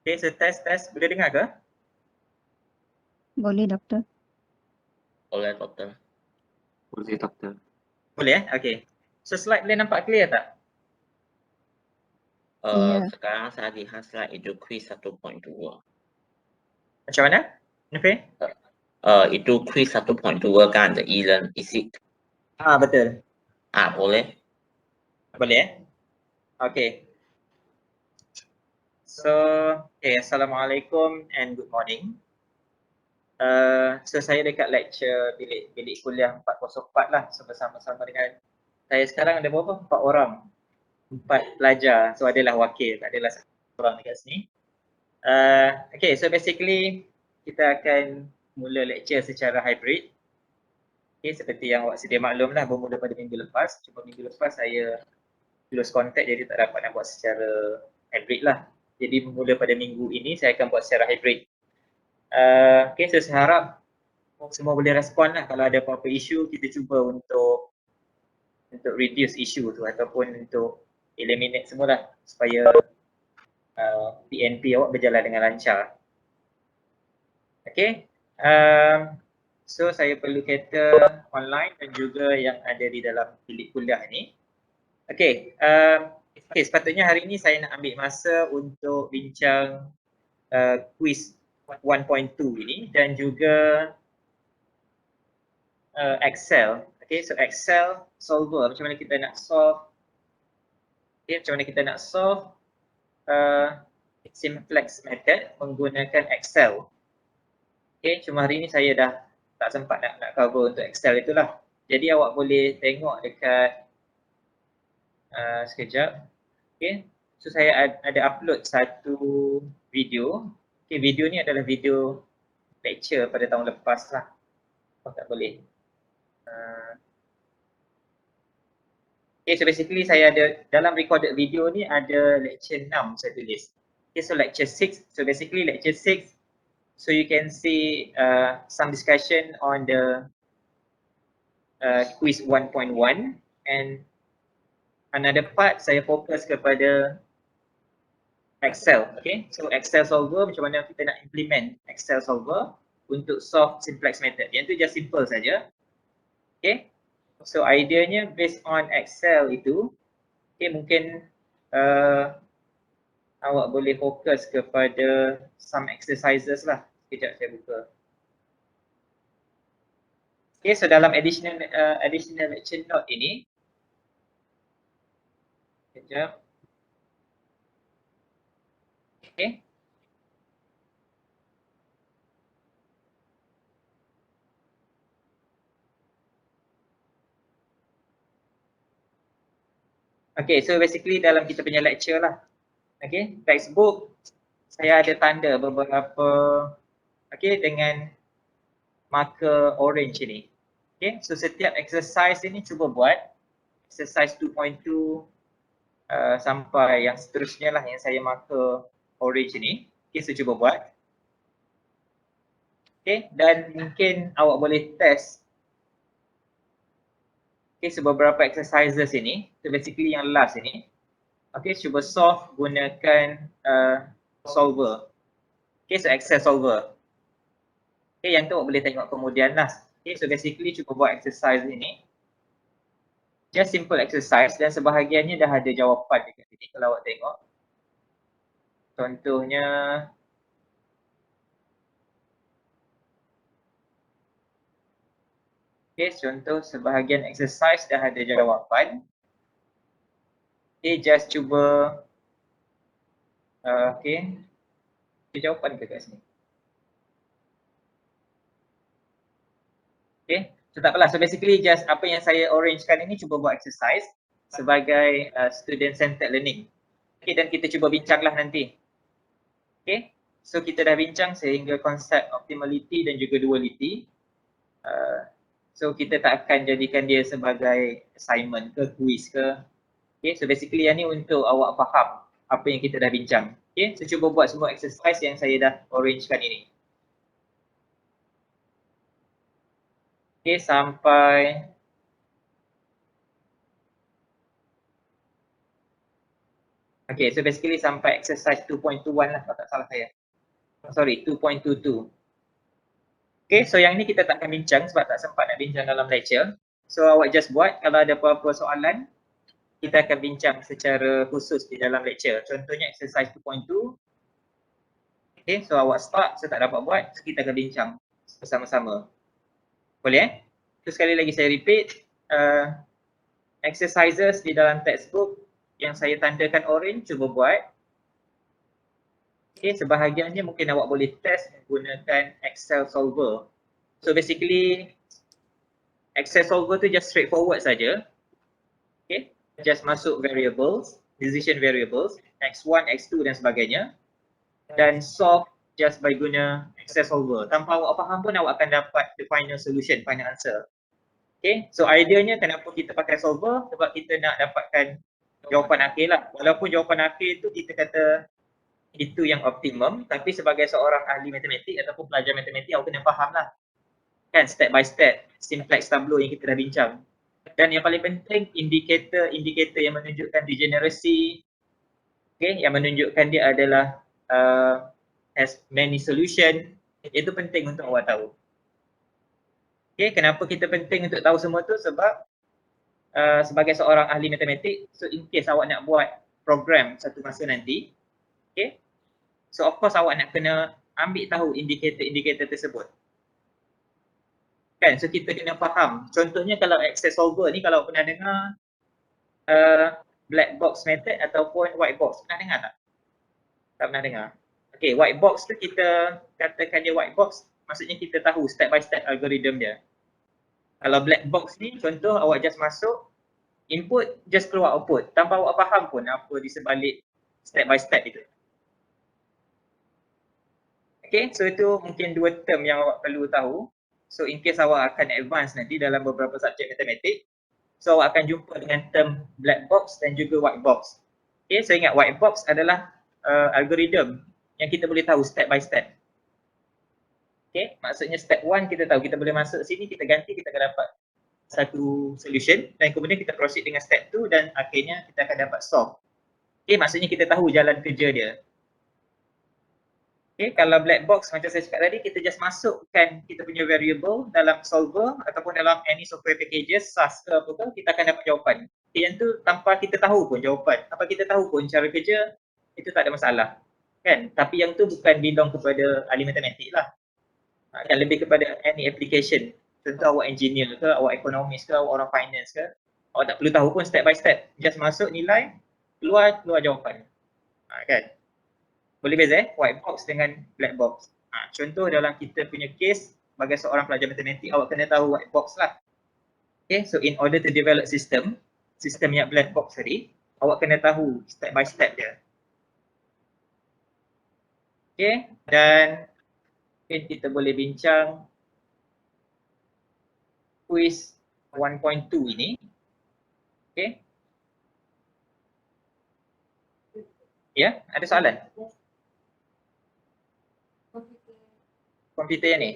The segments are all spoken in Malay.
Okay, so tes. Boleh dengar ke? Boleh, doktor. Boleh, doktor. Boleh, doktor. Boleh Okay. So slide boleh nampak clear tak? Ya. Sekarang saya lihat slide itu quiz 1.2. Macam mana? Nufir? Itu quiz 1.2 kan, the e-learn, is it? Betul. Boleh. Boleh Okay. So, Assalamualaikum and good morning. So saya dekat lecture bilik kuliah 404 lah. So bersama-sama dengan saya sekarang ada berapa? 4 orang. 4 pelajar. So adalah wakil, tak adalah korang dekat sini. Okay, so basically kita akan mula lecture secara hybrid. Okay, seperti yang awak sedia maklum lah, bermula pada minggu lepas. Cuma minggu lepas saya lose contact, jadi tak dapat nak buat secara hybrid lah. Jadi bermula pada minggu ini saya akan buat secara hybrid. Okay, so saya harap semua boleh respon lah. Kalau ada apa-apa isu, kita cuba untuk reduce isu tu ataupun untuk eliminate semualah supaya PNP awak berjalan dengan lancar. Okay, so saya perlu cater online dan juga yang ada di dalam bilik kuliah ni. Okay, sepatutnya hari ini saya nak ambil masa untuk bincang quiz 1.2 ini dan juga Excel. Okay, so Excel solver, macam mana kita nak solve, okay, macam mana kita nak solve simplex method menggunakan Excel. Okay, cuma hari ni saya dah tak sempat nak cover untuk Excel itulah. Jadi awak boleh tengok dekat sekejap. Okay, so saya ada upload satu video. Okay, video ni adalah video lecture pada tahun lepas lah. Oh, tak boleh. Okay, so basically saya ada dalam recorded video ni ada lecture 6 saya tulis. Okay, so lecture 6. So basically lecture 6. So you can see some discussion on the quiz 1.1 and another part saya fokus kepada Excel. Okay, so Excel solver, macam mana kita nak implement Excel solver untuk solve simplex method. Yang tu just simple saja. Okay, so ideanya based on Excel itu, okay, mungkin awak boleh fokus kepada some exercises lah. Sekejap saya buka. Okay, so dalam additional lecture note ini, sekejap. Okay. Okay, so basically dalam kita punya lecture lah. Okay, textbook saya ada tanda beberapa, okay, dengan marker orange ini. Okay, so setiap exercise ini cuba buat exercise 2.2 sampai yang seterusnya lah yang saya marker orange ini. Okay, so cuba buat. Okay, dan mungkin awak boleh test. Okay, so beberapa exercises ini, so basically yang last ini. Okay, cuba solve gunakan solver. Okay, so Excel solver. Okay, yang tu awak boleh tengok kemudian lah. Okay, so basically cuba buat exercise ini. Just simple exercise dan sebahagiannya dah ada jawapan dekat sini kalau awak tengok. Contohnya, okay, contoh sebahagian exercise dah ada jawapan. Okay, just cuba, okay, jawapan ke kat sini. Okay, so tak apalah. So basically just apa yang saya orangekan ini cuba buat exercise sebagai student centered learning. Okay, dan kita cuba bincanglah nanti. Okay, so kita dah bincang sehingga konsep optimality dan juga duality. So kita tak akan jadikan dia sebagai assignment ke quiz ke. Okay, so basically yang ni untuk awak faham apa yang kita dah bincang. Okay, so cuba buat semua exercise yang saya dah orangekan ini. Okay, sampai okay, so basically sampai exercise 2.21 lah kalau tak salah saya. Sorry, 2.22. Okay, so yang ni kita tak akan bincang sebab tak sempat nak bincang dalam lecture. So awak just buat, kalau ada apa-apa soalan, kita akan bincang secara khusus di dalam lecture. Contohnya exercise 2.2. Okay, so awak start, saya tak dapat buat, so kita akan bincang bersama-sama. Boleh So sekali lagi saya repeat, exercises di dalam textbook yang saya tandakan orange, cuba buat. Okay, sebahagiannya mungkin awak boleh test menggunakan Excel solver. So basically, Excel solver tu just straightforward saja. Okay, just masuk variables. decision variables, x1, x2 dan sebagainya, dan solve just by guna access solver. Tanpa awak faham pun awak akan dapat the final solution, final answer. Okay, so ideanya kenapa kita pakai solver? Sebab kita nak dapatkan jawapan akhir lah. Walaupun jawapan akhir tu kita kata itu yang optimum, tapi sebagai seorang ahli matematik ataupun pelajar matematik, awak kena faham lah. Kan, step by step, simplex tableau yang kita dah bincang. Dan yang paling penting, indikator yang menunjukkan degenerasi, okay, yang menunjukkan dia adalah has many solution, itu penting untuk awak tahu. Okay, kenapa kita penting untuk tahu semua tu? Sebab sebagai seorang ahli matematik, so in case awak nak buat program satu masa nanti, okay, so of course awak nak kena ambil tahu indikator-indikator tersebut. Kan, so kita kena faham. Contohnya kalau access solver ni, kalau pernah dengar black box method ataupun white box, pernah dengar tak? Tak pernah dengar. Okay, white box tu kita katakan dia white box, maksudnya kita tahu step by step algorithm dia. Kalau black box ni, contoh awak just masuk, input, just keluar output. Tanpa awak faham pun apa di sebalik step by step itu. Okay, so itu mungkin dua term yang awak perlu tahu. So in case awak akan advance nanti dalam beberapa subjek matematik, so awak akan jumpa dengan term black box dan juga white box. Okay, so ingat white box adalah algorithm yang kita boleh tahu step by step. Okay, maksudnya step 1 kita tahu kita boleh masuk sini, kita ganti, kita akan dapat satu solution dan kemudian kita proceed dengan step 2 dan akhirnya kita akan dapat solve. Okay, maksudnya kita tahu jalan kerja dia. Okay, kalau black box macam saya cakap tadi, kita just masukkan kita punya variable dalam solver ataupun dalam any software packages, SAS ke apa ke, kita akan dapat jawapan. Okay, yang tu tanpa kita tahu pun jawapan, tanpa kita tahu pun cara kerja, itu tak ada masalah. Kan? Tapi yang tu bukan belong kepada ahli matematik lah. Dan lebih kepada any application. Contoh awak engineer ke, awak ekonomis ke, awak orang finance ke, awak tak perlu tahu pun step by step. Just masuk nilai, keluar jawapan. Kan? Boleh beza white box dengan black box. Contoh dalam kita punya case, sebagai seorang pelajar matematik, awak kena tahu white box lah. Okay, so in order to develop system yang black box tadi, awak kena tahu step by step dia. Okay, dan mungkin kita boleh bincang quiz 1.2 ini. Okay. Ya, ada soalan? Komputer yang ni?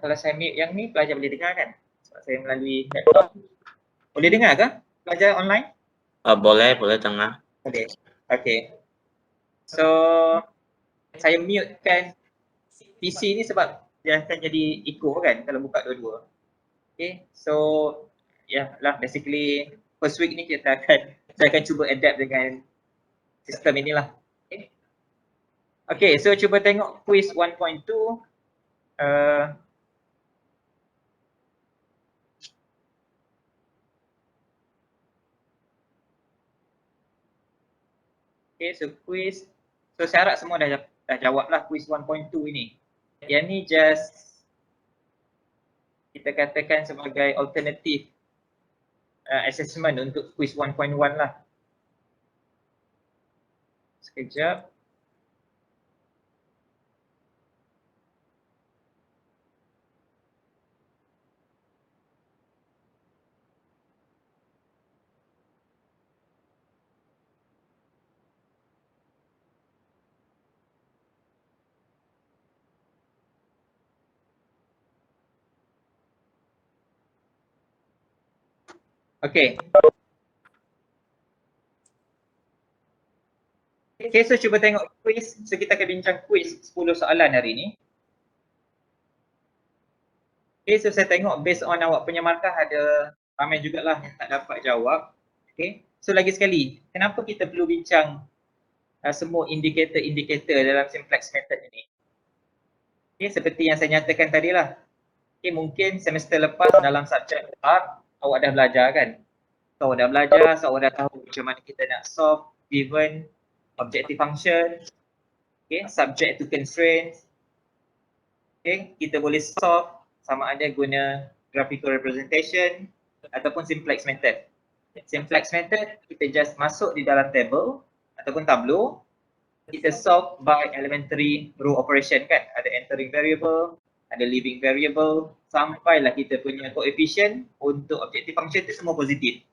Kalau saya mute yang ni, pelajar boleh dengar kan? Sebab saya melalui laptop. Boleh dengar ke pelajar online? Boleh dengar. Boleh. Okay. So, saya mute kan PC ni sebab dia akan jadi echo kan kalau buka dua-dua. Okay, so lah basically first week ni saya akan cuba adapt dengan sistem inilah. Okay, so cuba tengok quiz 1.2. Okay, so quiz. So saya harap semua dah jawab lah quiz 1.2 ini. Yang ni just kita katakan sebagai alternative assessment untuk quiz 1.1 lah. Sekejap. Okay. Okay, so cuba tengok quiz. So kita akan bincang quiz 10 soalan hari ni. Okay, so saya tengok based on awak punya markah ada ramai jugalah yang tak dapat jawab. Okay, so lagi sekali, kenapa kita perlu bincang semua indikator-indikator dalam simplex method ini? Okay, seperti yang saya nyatakan tadi lah. Okay, mungkin semester lepas dalam subjek art, awak dah belajar kan? So awak dah belajar, so awak dah tahu macam mana kita nak solve given objective function, okay, subject to constraints. Okay, kita boleh solve sama ada guna graphical representation ataupun simplex method. Simplex method, kita just masuk di dalam table ataupun tableau, kita solve by elementary row operation kan. Ada entering variable, ada leaving variable, sampailah kita punya coefficient untuk objective function tu semua positif.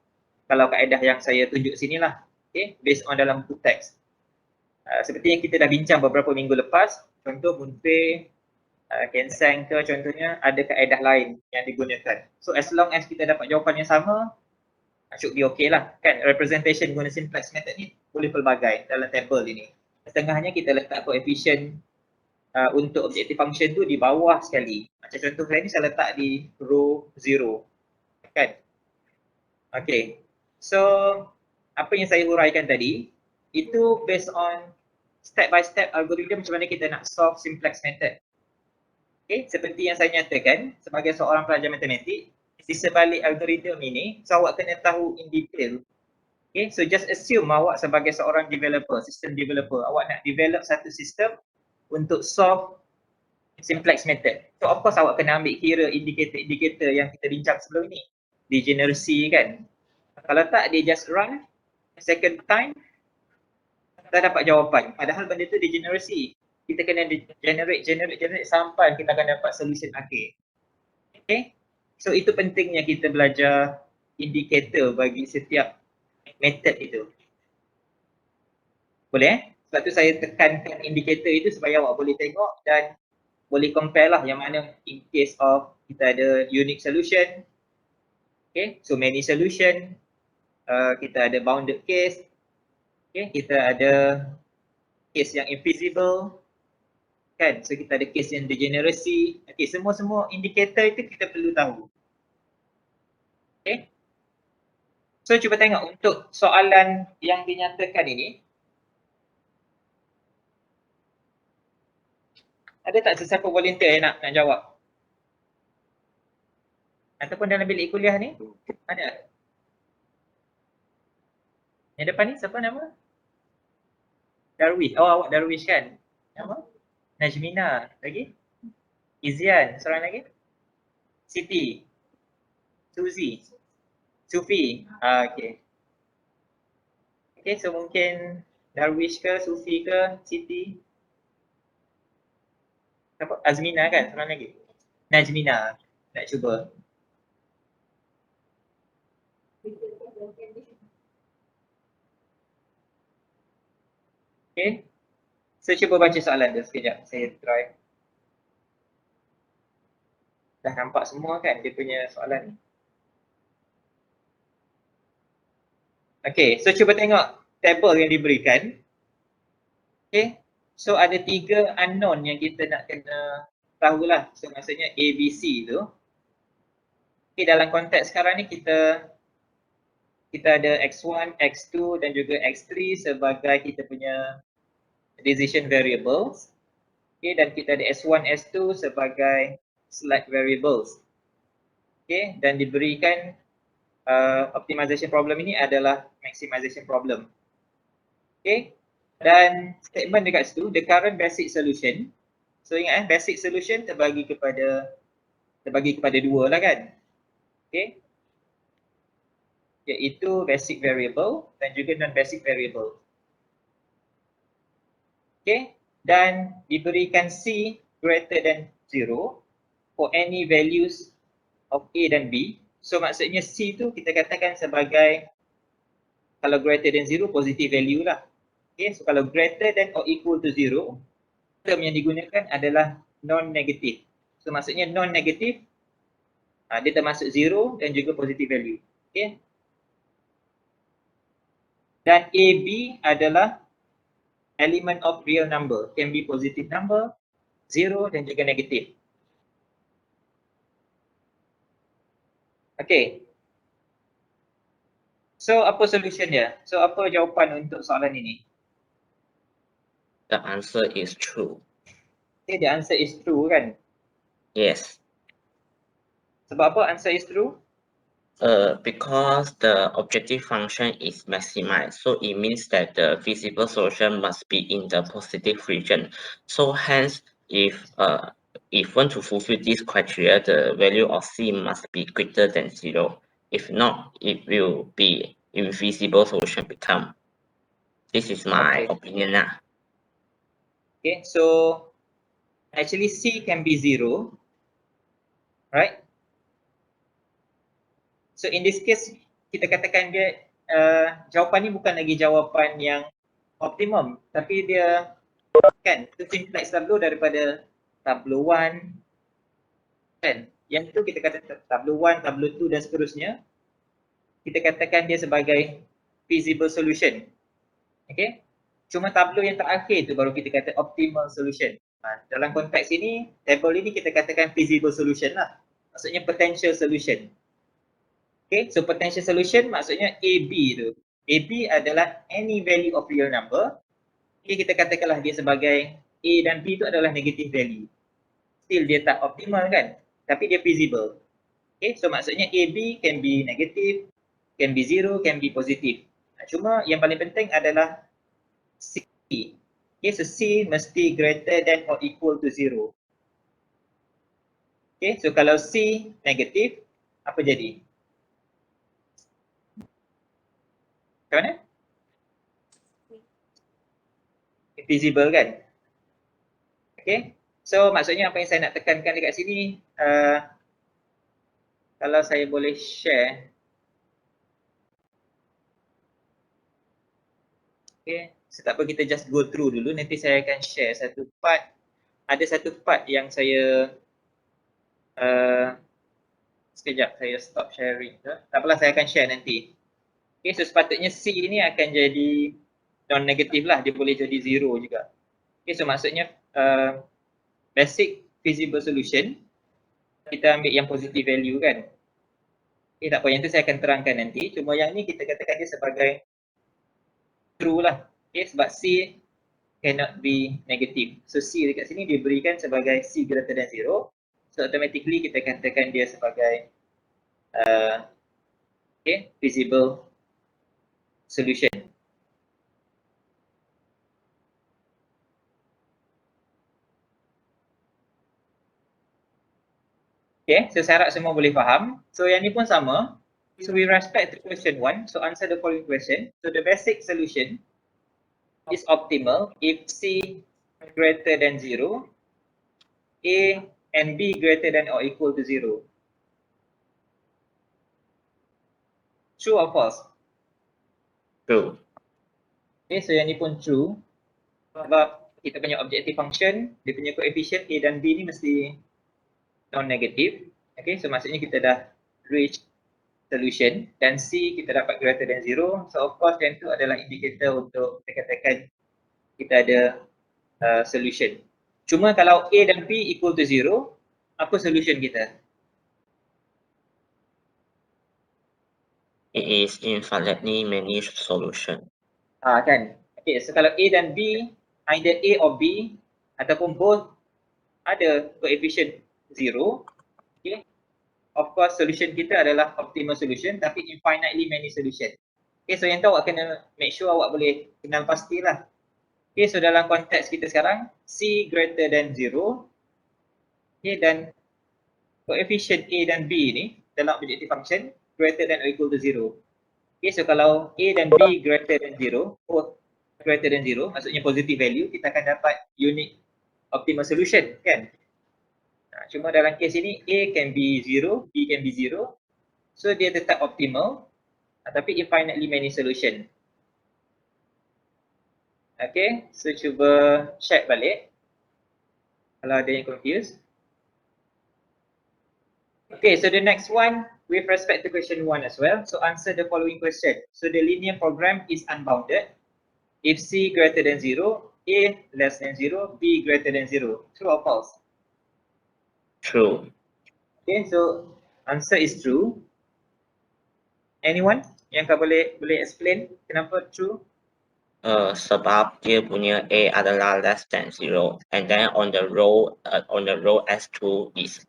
Kalau kaedah yang saya tunjuk sini lah, okay, based on dalam buku teks. Seperti yang kita dah bincang beberapa minggu lepas, contoh Munpe, Kensang ke contohnya, ada kaedah lain yang digunakan. So as long as kita dapat jawapan yang sama, should be okay lah kan. Representation guna simplex method ni boleh pelbagai dalam table ini. Setengahnya kita letak coefficient untuk objective function tu di bawah sekali. Macam contoh saya ni saya letak di row 0 kan. Okay, so apa yang saya huraikan tadi itu based on step by step algorithm macam mana kita nak solve simplex method. Okay, seperti yang saya nyatakan sebagai seorang pelajar matematik, di sebalik algorithm ini, so awak kena tahu in detail. Okay, so just assume awak sebagai seorang developer, system developer, awak nak develop satu sistem untuk solve simplex method. So of course awak kena ambil kira indikator-indikator yang kita bincang sebelum ini. Degeneracy kan. Kalau tak, dia just run second time, kita dapat jawapan. Padahal benda tu degeneracy. Kita kena generate sampai kita akan dapat solution akhir. Okay. So itu pentingnya kita belajar indikator bagi setiap method itu. Boleh Sebab tu saya tekankan indikator itu supaya awak boleh tengok dan boleh compare lah yang mana in case of kita ada unique solution. Okay, so many solution. Kita ada bounded case. Okay, kita ada case yang invisible. Kan, so kita ada case yang degeneracy. Okay, semua indikator itu kita perlu tahu. Okay. So cuba tengok untuk soalan yang dinyatakan ini. Ada tak sesiapa volunteer yang nak jawab? Ataupun dalam bilik kuliah ni? Ada? Yang depan ni siapa nama? Darwish. Oh, awak Darwish kan? Nama? Najmina. Lagi? Izian. Seorang lagi? Siti. Suzy. Sufi. Okay. Okay, so mungkin Darwish ke, Sufi ke, Siti. Apa? Azmina kan? Seorang lagi? Najmina. Nak cuba. Okay. So cuba baca soalan dia sekejap. Saya try. Dah nampak semua kan dia punya soalan ni. Okay, so cuba tengok table yang diberikan. Okay, so ada 3 unknown yang kita nak kena tahulah. So maksudnya A, B, C tu. Okay, dalam konteks sekarang ni kita ada X1, X2 dan juga X3 sebagai kita punya decision variables. Okay, dan kita ada S1, S2 sebagai select variables. Okay, dan diberikan optimization problem ini adalah maximization problem. Okay, dan statement dekat situ, the current basic solution. So ingat basic solution terbagi kepada 2 lah kan. Okay, iaitu basic variable dan juga non-basic variable. Okay, dan diberikan C greater than 0 for any values of A dan B. So maksudnya C tu kita katakan sebagai kalau greater than 0 positive value lah. Okay, so kalau greater than or equal to 0, term yang digunakan adalah non-negative. So maksudnya non-negative, dia termasuk 0 dan juga positive value. Okay. Dan AB adalah element of real number, can be positive number, 0 dan juga negatif. Okay. So apa solution dia? So apa jawapan untuk soalan ini? The answer is true. Okay, the answer is true kan? Yes. Sebab apa answer is true? Because the objective function is maximized, so it means that the feasible solution must be in the positive region. So hence, if want to fulfill this criteria, the value of C must be greater than 0. If not, it will be invisible solution become. This is my Okay. opinion lah. Okay, so actually C can be 0, right? So in this case, kita katakan dia jawapan ni bukan lagi jawapan yang optimum, tapi dia kan tu simplex tableau daripada tableau 1 kan. Yang tu kita kata tableau 1, tableau 2 dan seterusnya. Kita katakan dia sebagai feasible solution. Okay. Cuma tableau yang terakhir tu baru kita kata optimal solution. Dalam konteks ini, table ini kita katakan feasible solution lah. Maksudnya potential solution. Okay, so potential solution maksudnya AB tu. AB adalah any value of real number. Okay, kita katakanlah dia sebagai A dan B tu adalah negative value. Still dia tak optimal kan? Tapi dia feasible. Okay, so maksudnya AB can be negative, can be 0, can be positive. Cuma yang paling penting adalah C. Okay, so C mesti greater than or equal to 0. Okay, so kalau C negative, apa jadi? Macam mana? Feasible kan? Okay, so maksudnya apa yang saya nak tekankan dekat sini, kalau saya boleh share. Okay, so tak apa, kita just go through dulu, nanti saya akan share satu part. Ada satu part yang saya sekejap saya stop sharing tu. Tak apalah, saya akan share nanti. Okay, so sepatutnya C ni akan jadi non-negative lah, dia boleh jadi 0 juga. Okay, so maksudnya basic feasible solution, kita ambil yang positive value kan. Okay, tak apa, yang tu saya akan terangkan nanti. Cuma yang ni kita katakan dia sebagai true lah. Okay, sebab C cannot be negative. So C dekat sini diberikan sebagai C greater than 0. So automatically kita katakan dia sebagai okay, feasible solution. Okay, so saya harap semua boleh faham. So yang ni pun sama. So with respect to question 1, so answer the following question. So the basic solution is optimal if C greater than 0, A and B greater than or equal to 0. True or false? True. Okay, so yang ni pun true. Sebab kita punya objective function, dia punya coefficient A dan B ni mesti non-negative. Okay, so maksudnya kita dah reach solution dan C kita dapat greater than 0. So of course yang tu adalah indicator untuk kita katakan kita ada solution. Cuma kalau A dan B equal to 0, apa solution kita? It is infinitely many solution. Kan? Okay, so kalau A dan B, either A or B ataupun both ada coefficient 0, okay, of course solution kita adalah optimal solution tapi infinitely many solution. Okay, so yang tu awak kena make sure awak boleh kenal pastilah. Okay, so dalam konteks kita sekarang, C greater than 0, okay, dan coefficient A dan B ni dalam objective function greater than or equal to 0. Okay, so kalau A dan B greater than 0, both greater than 0, maksudnya positive value, kita akan dapat unique optimal solution kan. Cuma dalam kes ini A can be 0, B can be 0, so dia tetap optimal tapi infinitely many solution. Okay, so cuba check balik kalau ada yang confused. Okay, so the next one with respect to question 1 as well. So answer the following question. So the linear program is unbounded if C greater than 0, A less than 0, B greater than 0. True or false? True. Okay, so answer is true. Anyone yang kau boleh explain kenapa true? Sebab dia punya A adalah less than 0, and then on the row S2 is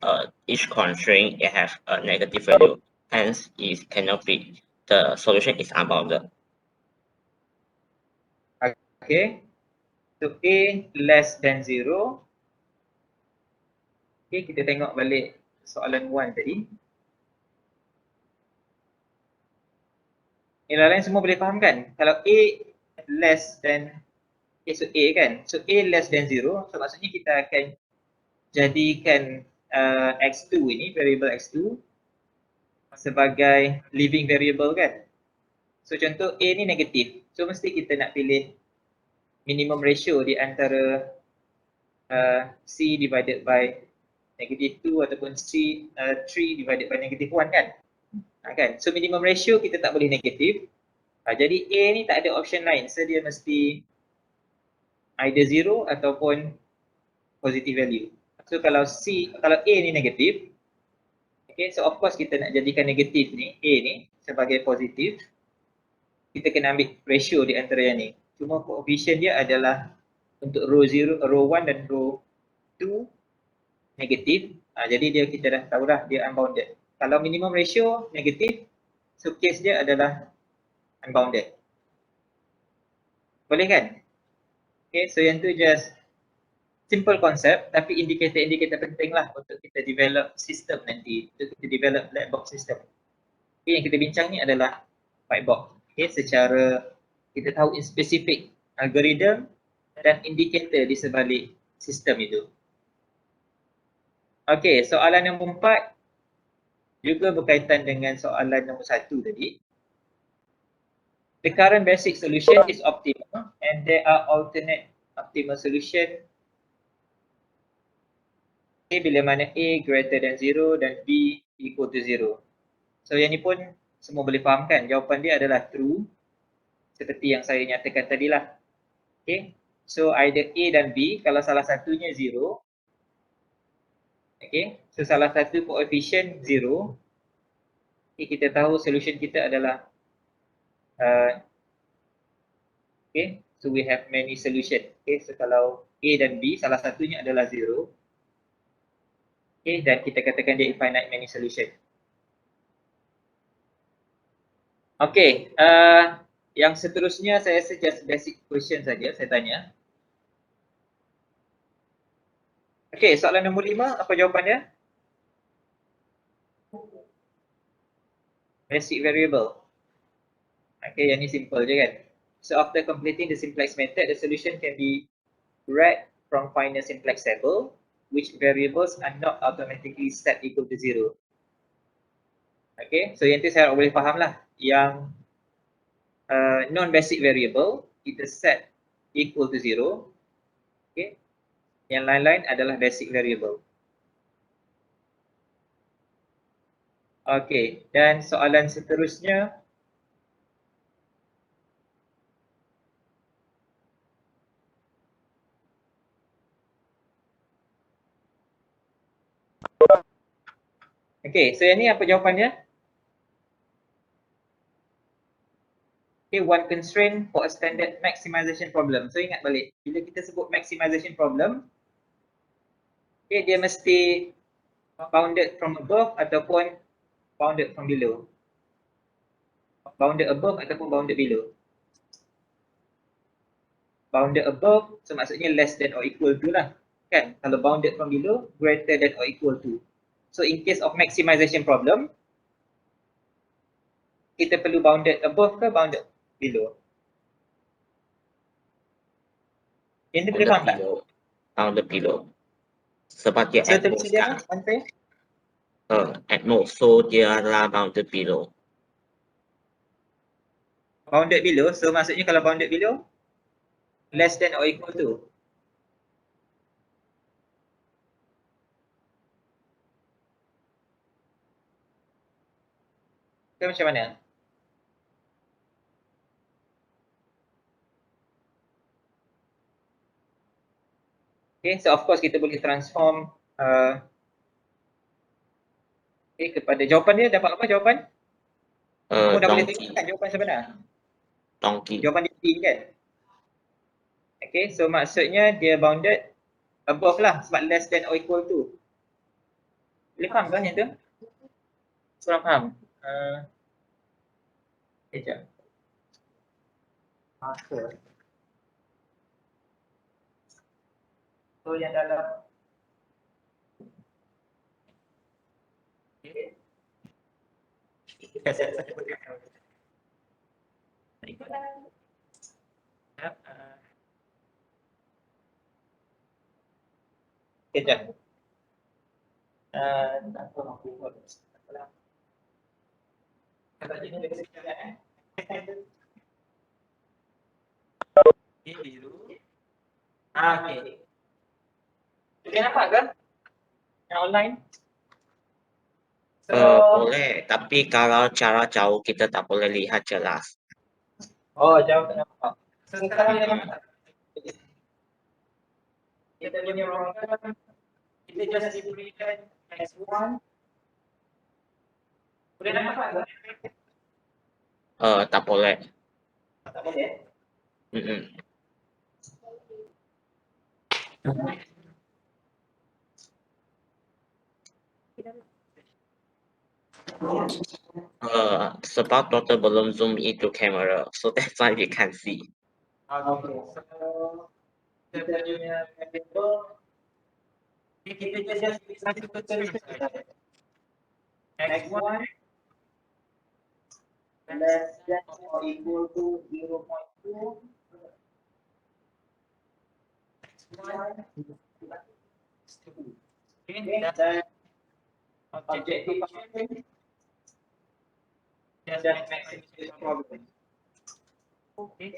each constraint it have a negative value, hence it cannot be, the solution is unbounded. Okay, so A less than 0. Okay, kita tengok balik soalan 1 tadi. Yang lain semua boleh faham kan? Kalau A less than, okay, so A kan? So A less than 0, so maksudnya kita akan jadikan X2 ini, variable X2 sebagai living variable kan? So contoh A ni negatif, so mesti kita nak pilih minimum ratio di antara C divided by negative 2 ataupun C 3 divided by negative 1 kan? Kan? So minimum ratio kita tak boleh negatif. Jadi A ni tak ada option lain. So dia mesti either 0 ataupun positive value. So kalau A ni negatif, okay, so of course kita nak jadikan negatif ni, A ni sebagai positif, kita kena ambil ratio di antara yang ni. Cuma coefficient dia adalah untuk row 0, row 1 dan row 2 negatif. Jadi dia kita dah tahu dah dia unbounded. Kalau minimum ratio negatif, so case dia adalah unbounded. Boleh kan? Okay, so yang tu just simple concept tapi indikator-indikator penting lah untuk kita develop sistem nanti, untuk kita develop black box system. Okay, yang kita bincang ni adalah white box. Okay, secara kita tahu in specific algorithm dan indikator di sebalik sistem itu. Okay, soalan nombor 4 juga berkaitan dengan soalan nombor 1 tadi. The current basic solution is optimal and there are alternate optimal solution A bila mana A greater than 0 dan B equal to 0. So yang ni pun semua boleh faham kan? Jawapan dia adalah true seperti yang saya nyatakan tadi lah. Okay, so either A dan B, kalau salah satunya 0, okay, so salah satu coefficient 0, okay, kita tahu solution kita adalah okay, so we have many solution. Okay, so kalau A dan B salah satunya adalah 0, okay, dan kita katakan dia infinite many solution. Okay, yang seterusnya saya rasa just basic question saja saya tanya. Okay, soalan nombor 5, apa jawapannya? Basic variable. Okay, yang ni simple je kan. So after completing the simplex method, the solution can be read from final simplex table, which variables are not automatically set equal to 0. Okay, so yang tu saya boleh faham lah. Yang non-basic variable, kita set equal to 0. Okay, yang lain-lain adalah basic variable. Okay, dan soalan seterusnya. Okay, so yang ni apa jawapannya? Okay, one constraint for a standard maximization problem. So ingat balik, bila kita sebut maximization problem, okay, dia mesti bounded from above ataupun bounded from below. Bounded above ataupun bounded below. Bounded above, so maksudnya less than or equal to lah. Kan? Kalau bounded from below, greater than or equal to. So in case of maximization problem, kita perlu bounded above ke bounded below? Yang ni boleh faham tak? Bounded below. Sebab dia So at tadi most sedia kan? apa? At most, so dia adalah bounded below. Bounded below, so maksudnya kalau bounded below, less than or equal to. Ke macam mana? Okay, so of course kita boleh transform okay, kepada jawapan dia dapat apa jawapan? Oh, dah boleh tengok kan jawapan sebenar? Donkey. Jawapan dia D kan? Okay, so maksudnya dia bounded above lah sebab less than or equal to. Boleh faham kan yang tu? Kurang faham? Sekejap. So yang dalam okay. Kejap. Tak tahu aku buat. Kata je ni basic kan. Okey, biru. Okey. Boleh nampak ke? Yang online? So, boleh, tapi kalau cara jauh kita tak boleh lihat jelas. oh, jauh tak nampak. So, sekarang boleh nampak. Kita punya program, kita just diberikan X1. Boleh nampak ke? Tak boleh. Tak boleh. Sebab doktor belum zoom into camera, so that's why we can't see. Okay, so kita punya variable, kita just satu constraint saja. X1 less than or equal to 0.2. X1 dan objective function just maximize the problem. Okay,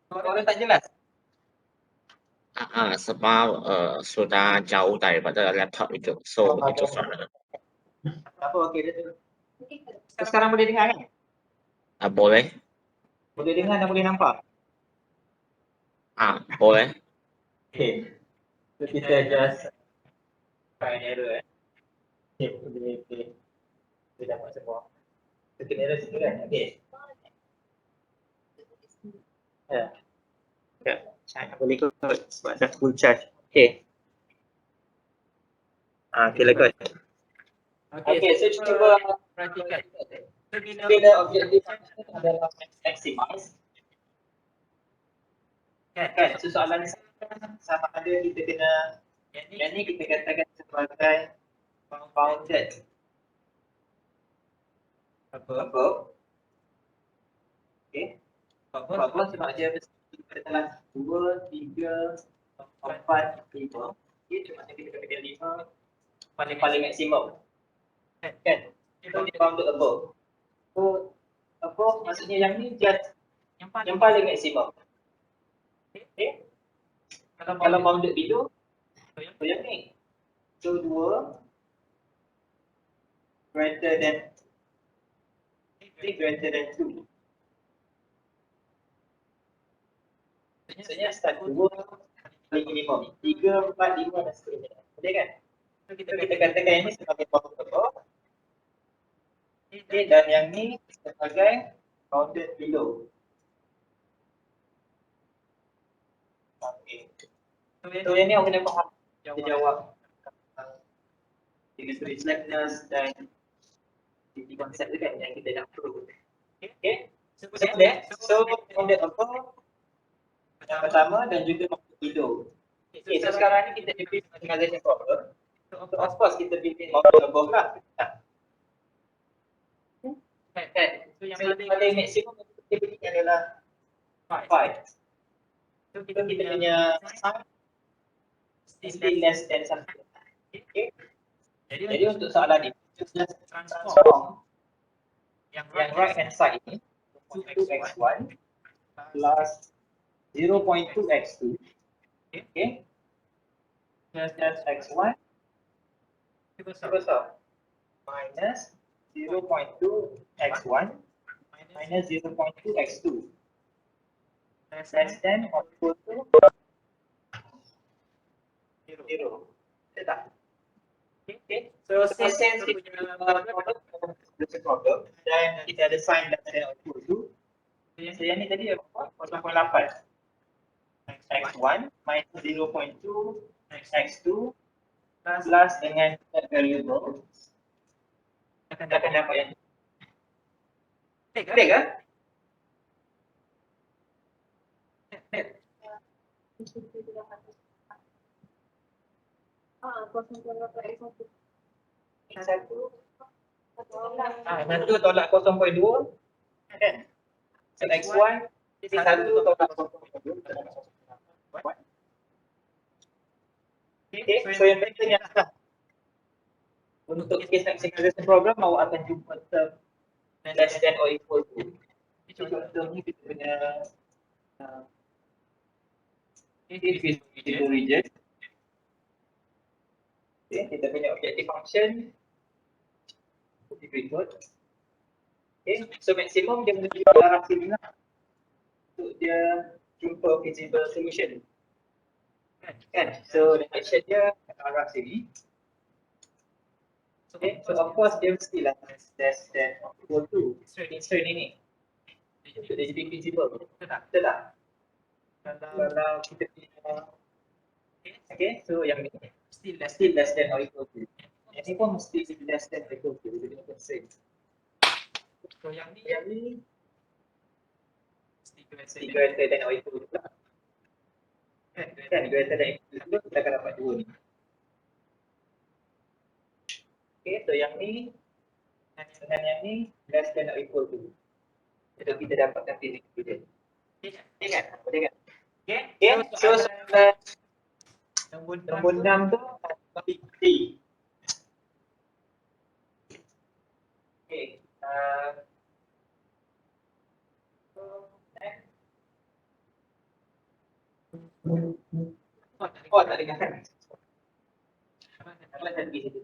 kalau tak jelas. Sebab sudah jauh daripada laptop itu, so itu suara. Apa okey dah. Sekarang boleh dengar kan? Boleh? Boleh dengar dan boleh nampak. Boleh. Okay. So kita just try error Okay, boleh. Kita dapat semua. So kena error sikit kan? Okay. Ya. Saya boleh ikut sebab dah full charge. Okay. Okay, lekut. Okay, so cuba perhatikan. Bila objektif adalah maximize. Kan, so soalan sama ada kita kena yang ni kita katakan sebagai bounded apa? Okay. Apa sebab dia kita telah 2, 3, 4, 5. Okay, cuma kita katakan 5 paling maksimum. Kan? So dia bounded above. So above maksudnya yang ni just yang paling maksimum. Okay. Kalau bounded below, so yang ni. So 2 greater than 3 greater than 2. Maksudnya start 2 paling minimum. 3, 4, 5 dan seterusnya. Boleh kan? So kita katakan yang ni sebagai bounded above. Okay, dan yang ni sebagai bounded below. Okay. So yang ni awak kena faham. Dia jawab dengan slackness dan konsep tu kan yang kita nak prove. Okay. So bounded above pertama dan juga bounded below. Okay, so sekarang ni kita pilih optimization problem. So of course kita pilih bounded above lah. Kan? So yang paling maksimum kita pilih adalah 5. So kita punya sign still less than something. Okay. Jadi untuk soalan ni kita transform yang right hand side ini 2x1 plus 0.2x2. Okay. Plus x1 minus 0.2x1 minus 0.2x2 less than or equal to 0. Tak? Okay. So since kita punya problem dan kita ada sign less than or equal to, so yang ni tadi apa? 0.8 x1 minus 0.2 x2 plus dengan variable akan dapat yang betul ke? Satu tolak 0.2 kan? So x1 satu tolak 0.2 Okay, so yang pattern yang sah. Untuk case maximization problem, awak akan jumpa term less than or equal to. Contoh ni kita punya visible region. Okay, kita punya objective function berikut. Okay, so maksimum dia menuju ke arah sini lah untuk dia jumpa visible solution. Kan? So direction dia ke arah sini. Okay, so of course dia mestilah less than or equal to constraint ini. Untuk dia jadi visible. Betul tak? Kalau kita punya okay, so yang ni still less than or equal to. Yang ni pun mesti less than or equal to. Dia punya constraint. So yang ni mesti greater than or equal to lah. Kan greater than or equal to kita akan dapat 2 ni. Okay, so yang ni dengan yang ni less than or equal to. Jadi kita dapatkan physical region. Okay kan? Boleh kan? Okay, so soalan nombor 6 tu bagi D. Okay. Oh, tak dengar kan? Apa tadi situ?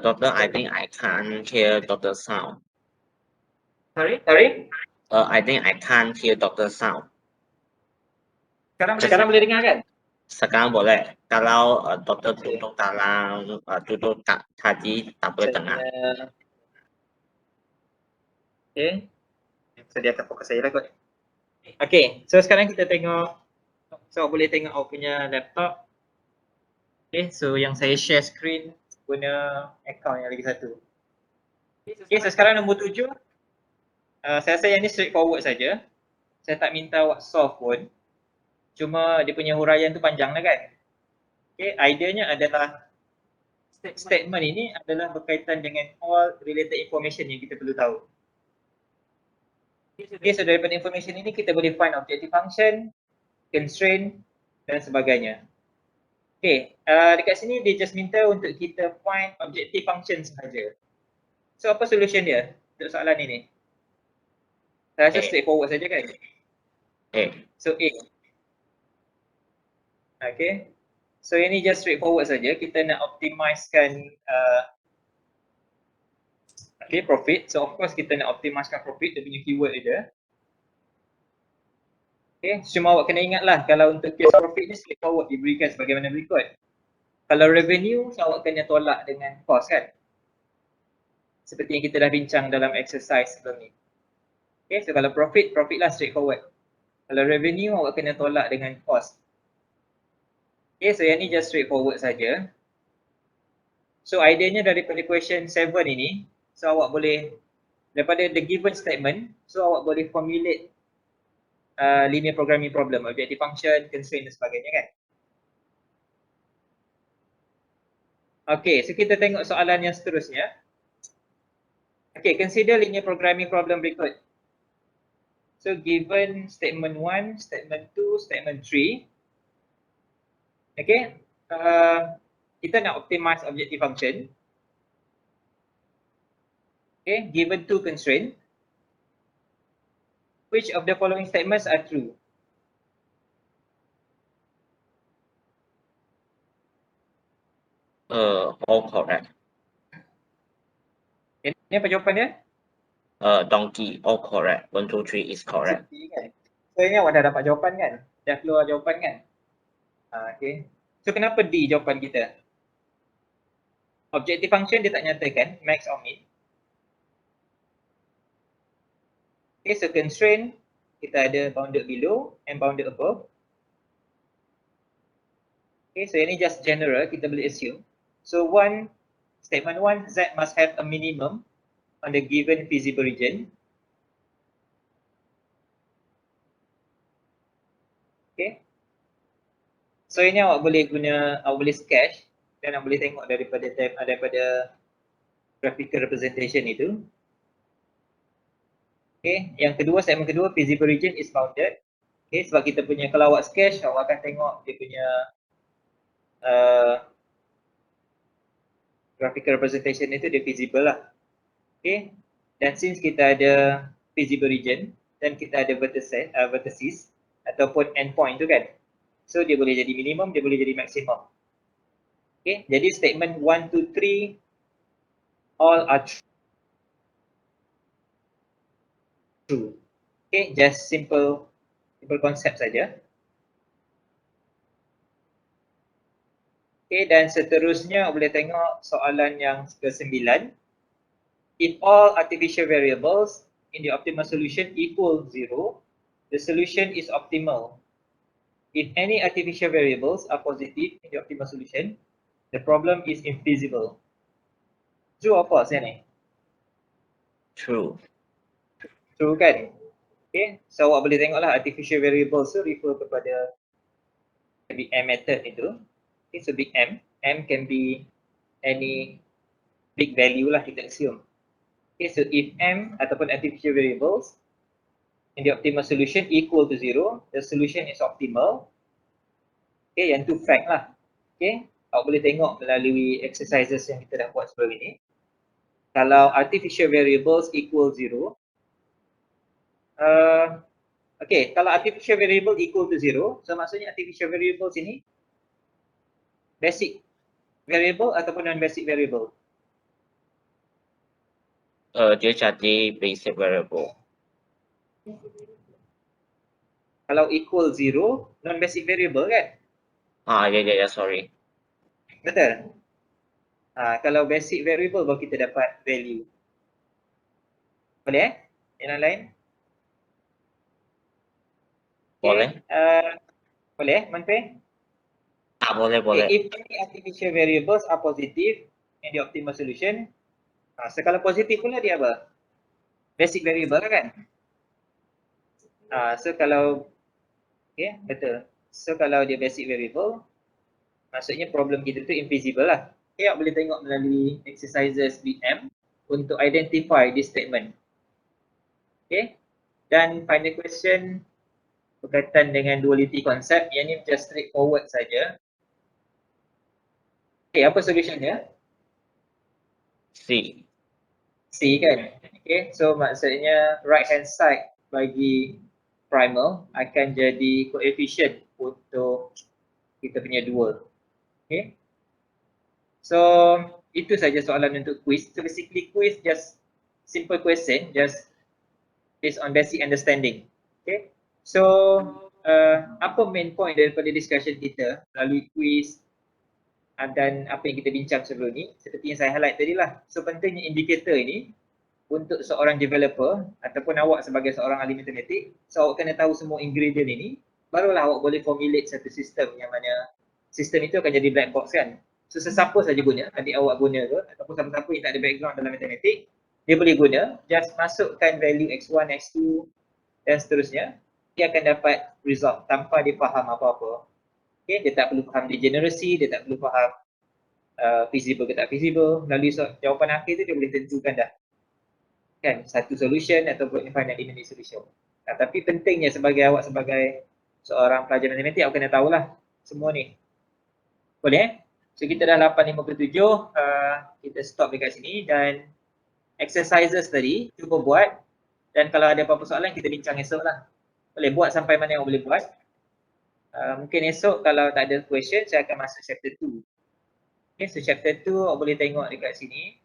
Doctor, I think I can't hear Doctor sound. Sorry? I think I can't hear Doctor sound. Sekarang boleh dengar kan? Sekarang boleh. Kalau Doktor duduk dalam duduk tadi tak boleh dengar. Okay. So dia akan fokus saya lah kot. Okay, so sekarang kita tengok. So boleh tengok awak punya laptop. Okay, so yang saya share screen guna account yang lagi satu. Okay, so sekarang nombor 7. Saya rasa yang ni straightforward saja. Saya tak minta awak solve pun. Cuma dia punya huraian tu panjang lah kan. Okay, ideanya adalah statement ini adalah berkaitan dengan all related information yang kita perlu tahu. Okay, so daripada information ini kita boleh find objective function, constraint dan sebagainya. Okay, dekat sini dia just minta untuk kita find objective function sahaja. So apa solution dia untuk soalan ini? Saya rasa straightforward saja kan? So A. Okay. So ini just straightforward saja. Kita nak optimizekan okay, profit. So of course kita nak optimizekan profit, dia punya keyword dia. Okay, cuma awak kena ingatlah kalau untuk case profit ni straightforward diberikan sebagaimana berikut. Kalau revenue, so awak kena tolak dengan cost kan? Seperti yang kita dah bincang dalam exercise sebelum ni. Okay, so kalau profit lah straightforward. Kalau revenue, awak kena tolak dengan cost. Okay, so yang ni just straightforward saja. So idenya daripada question 7 ini, so awak boleh daripada the given statement, so awak boleh formulate linear programming problem, objective function, constraint dan sebagainya kan. Okay, so kita tengok soalan yang seterusnya. Okay, consider linear programming problem berikut. So given statement 1, statement 2, statement 3. Okay, kita nak optimize objective function. Okay, given 2 constraint. Which of the following statements are true? All correct. Ini apa jawapan dia? Donkey, all correct. 1, 2, 3 is correct. So ini awak dah dapat jawapan kan? Dah keluar jawapan kan? Okay. So kenapa D jawapan kita? Objective function dia tak nyatakan max or min. Okay, so constraint kita ada bounded below and bounded above. Okay, so ini just general, kita boleh assume. So statement 1, Z must have a minimum on the given feasible region. Okay. So ini awak boleh sketch dan awak boleh tengok daripada graphical representation itu. Okay, yang kedua, segmen kedua, feasible region is bounded. Okay, sebab kita punya, kalau awak sketch, awak akan tengok dia punya graphical representation itu dia feasible lah. Okay, dan since kita ada feasible region dan kita ada vertices ataupun endpoint tu kan, so dia boleh jadi minimum, dia boleh jadi maksimum. Okay, jadi statement 1, 2, 3 all are true. Okay, just simple concept saja. Okay, dan seterusnya boleh tengok soalan yang ke-9. If all artificial variables in the optimal solution equal 0, the solution is optimal. If any artificial variables are positive in the optimal solution, the problem is infeasible. True or false ni? True. True kan? Okay, so awak boleh tengoklah artificial variables tu refer kepada big M method itu. Okay, so big M can be any big value lah kita assume. Okay, so if M ataupun artificial variables in the optimal solution equal to 0, the solution is optimal. Okay, yang tu fact lah. Okay, awak boleh tengok melalui exercises yang kita dah buat sebelum ini. Kalau artificial variables equal 0, okay, kalau artificial variable equal to 0, so maksudnya artificial variables ini basic variable ataupun non-basic variable? Dia jadi basic variable. Kalau equal 0, non-basic variable kan? Ya, sorry. Betul? Kalau basic variable baru kita dapat value. Boleh yang lain? Boleh? Boleh, Manpe? Boleh. Okay, if any artificial variables are positive in the optimal solution, so kalau positif pula dia apa? Basic variable kan? So kalau, okay, betul. So kalau dia basic variable, maksudnya problem kita tu infeasible lah. Okay, awak boleh tengok melalui exercises BM untuk identify this statement. Okay, dan final question berkaitan dengan duality concept, yang ni just straightforward saja. Okay, apa solutionnya? C. C kan? Okay, so maksudnya right hand side bagi primal akan jadi coefficient untuk kita punya dual. Okay, so itu saja soalan untuk quiz. So basically quiz just simple question, just based on basic understanding. Okay, so apa main point daripada discussion kita melalui quiz dan apa yang kita bincang sebelum ni, seperti yang saya highlight tadi lah. So pentingnya indikator ini untuk seorang developer ataupun awak sebagai seorang ahli matematik, so awak kena tahu semua ingredient ini, barulah awak boleh formulate satu sistem yang mana sistem itu akan jadi black box kan. So sesiapa saja guna, adik awak guna ke ataupun siapa-siapa yang tak ada background dalam matematik, dia boleh guna, just masukkan value x1, x2 dan seterusnya, dia akan dapat result tanpa dia faham apa-apa. Okay, dia tak perlu faham degeneracy, dia tak perlu faham feasible ke tak feasible. Melalui jawapan akhir tu dia boleh tentukan dah kan satu solution ataupun infinite linear solution. Tapi pentingnya sebagai awak sebagai seorang pelajar matematik, awak kena tahulah semua ni. Boleh? So kita dah 8.57, kita stop dekat sini dan exercises tadi cuba buat, dan kalau ada apa-apa soalan kita bincang esok lah. Boleh buat sampai mana yang boleh buat. Mungkin esok kalau tak ada question saya akan masuk chapter 2. Okay, so chapter 2 awak boleh tengok dekat sini.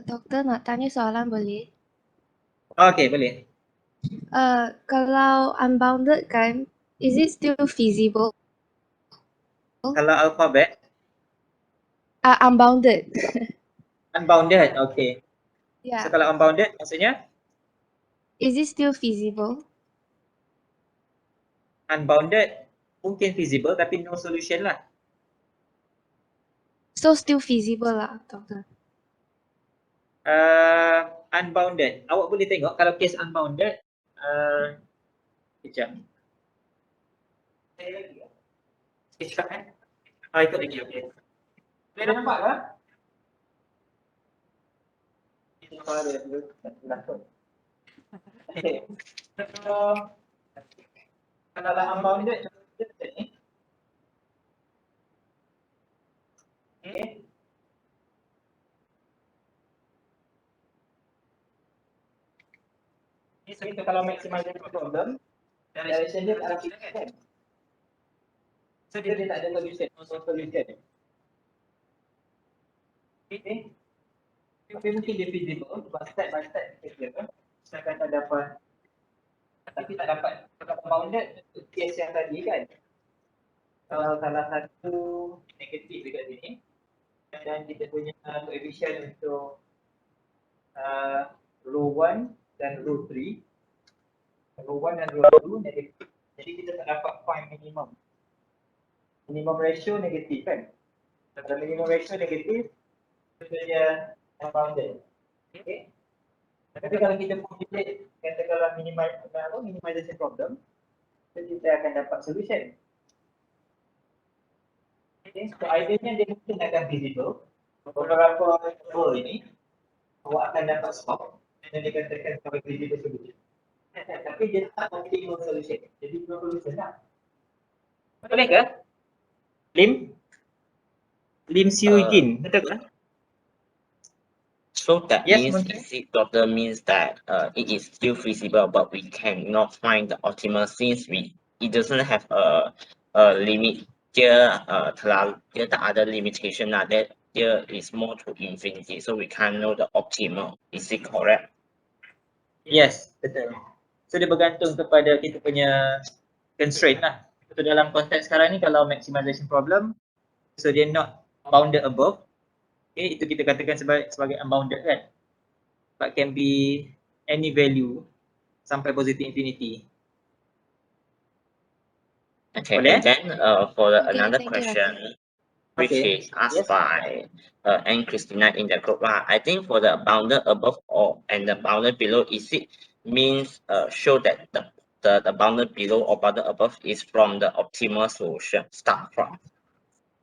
Doktor nak tanya soalan boleh? Okay, boleh. Kalau unbounded kan, is it still feasible? Kalau alphabet, Unbounded. unbounded, okay. Yeah. So kalau unbounded maksudnya? Is it still feasible? Unbounded mungkin feasible tapi no solution lah. So still feasible lah, doktor. Unbounded, awak boleh tengok kalau case unbounded, sekejap. Sekejap ikut lagi, okay. Boleh nampak tak? suara dulu. Langsung. Okay. So, kalau dalam unbounded, contohnya macam ni. Okay. So, itu kalau maximization problem, direction dia ke arah kita kan. So, dia tak ada solution, no solution. Okay. Tapi mungkin dia feasible, sebab step by step kita akan dapat, tapi tak dapat bounded untuk case yang tadi kan. Kalau salah satu negatif dekat sini, dan kita punya coefficient untuk row 1 dan row 3, row 1 dan row 2 negatif. Jadi kita tak dapat point minimum. Minimum ratio negatif kan. Kalau minimum ratio negatif, kita dia unbounded. Okay. Tapi kalau kita formulate katakanlah minimization problem, kita akan dapat solution. Okay. So ideanya dia mungkin akan feasible. Beberapa role ini awak akan dapat solve dan dia katakan sebagai feasible solution. Tapi dia tak optimal solution. Jadi dua solution lah. Boleh ke? Lim Siu Jin, betul ke? So that Yes, means Montse. it doctor means that it is still feasible, but we cannot find the optimal since it doesn't have a limit. There the other limitation that there is more to infinity, so we can't know the optimal. Is it correct? Yes, betul. So dia bergantung kepada kita punya constraint lah. So dalam konteks sekarang ni kalau maximization problem, so dia not bounded above. Okay, itu kita katakan sebagai unbounded kan. But can be any value sampai positive infinity. Okay, Boleh? and then for Okay, another thank you, question, which Okay. is asked Yes. by Anne Christina in the group. I think for the bounded above or and the bounded below, is it means show that the bounded below or bounded above is from the optimal solution start from.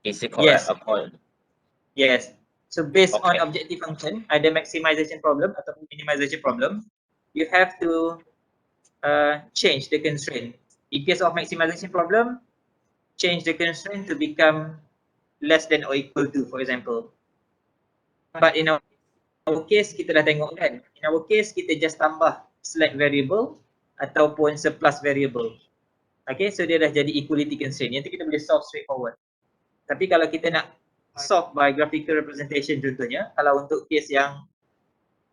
Is it correct? Yes. Yes. So based on Okay. objective function, either maximization problem atau minimization problem, you have to change the constraint. In case of maximization problem, change the constraint to become less than or equal to, for example. But in our case, kita dah tengok kan, in our case, kita just tambah slack variable ataupun surplus variable. Okay, so dia dah jadi equality constraint. Yang tu kita boleh solve straightforward. Tapi kalau kita nak solve by graphical representation contohnya, kalau untuk case yang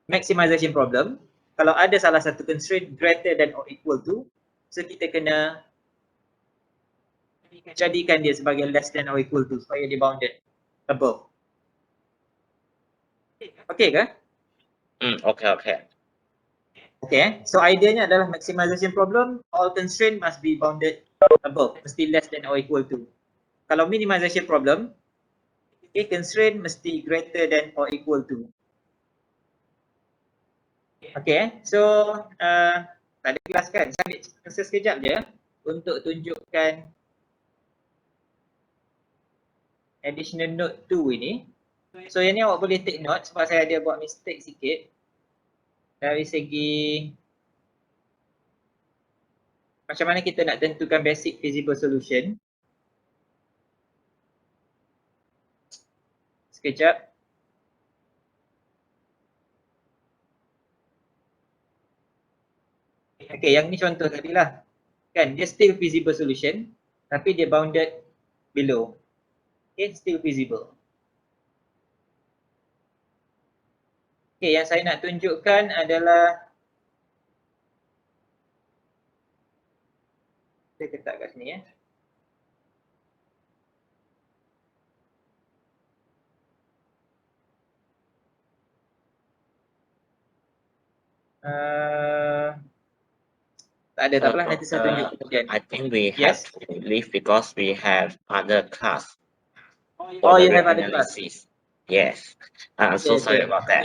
maximization problem, kalau ada salah satu constraint greater than or equal to, so kita kena jadikan dia sebagai less than or equal to supaya dia bounded above. Okay ke? Okay. Okay, so ideanya adalah maximization problem, all constraint must be bounded above, mesti less than or equal to. Kalau minimization problem, okay, constraint mesti greater than or equal to. Okay, so tak ada kelas kan? Saya ambil masa sekejap je untuk tunjukkan additional note 2 ini. So yang ni awak boleh take note sebab saya ada buat mistake sikit dari segi macam mana kita nak tentukan basic feasible solution. Sekejap. Okay, yang ni contoh tadi lah. Kan, dia still feasible solution tapi dia bounded below. Okay, still feasible. Okay, yang saya nak tunjukkan adalah saya letak kat sini ya. Tak ada, tak apalah, nanti saya tunjuk kemudian. I think we Yes. have to leave because we have other class. Oh, for you the have other class. analysis. Yes. I'm so sorry about that.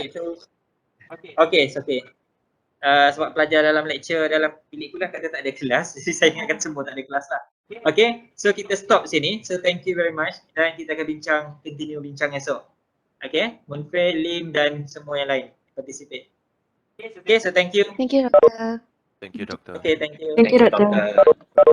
Okay, it's okay. Sebab pelajar dalam lecture, dalam bilik kuliah kata tak ada kelas, jadi saya ingatkan semua tak ada kelas lah. Okay, so kita stop sini. So thank you very much dan kita akan continue bincang esok. Okay, Munfir, Lim dan semua yang lain. participate. Okay, so thank you. Thank you, doctor. Thank you, doctor. Okay, thank you. Thank you, doctor. Doctor.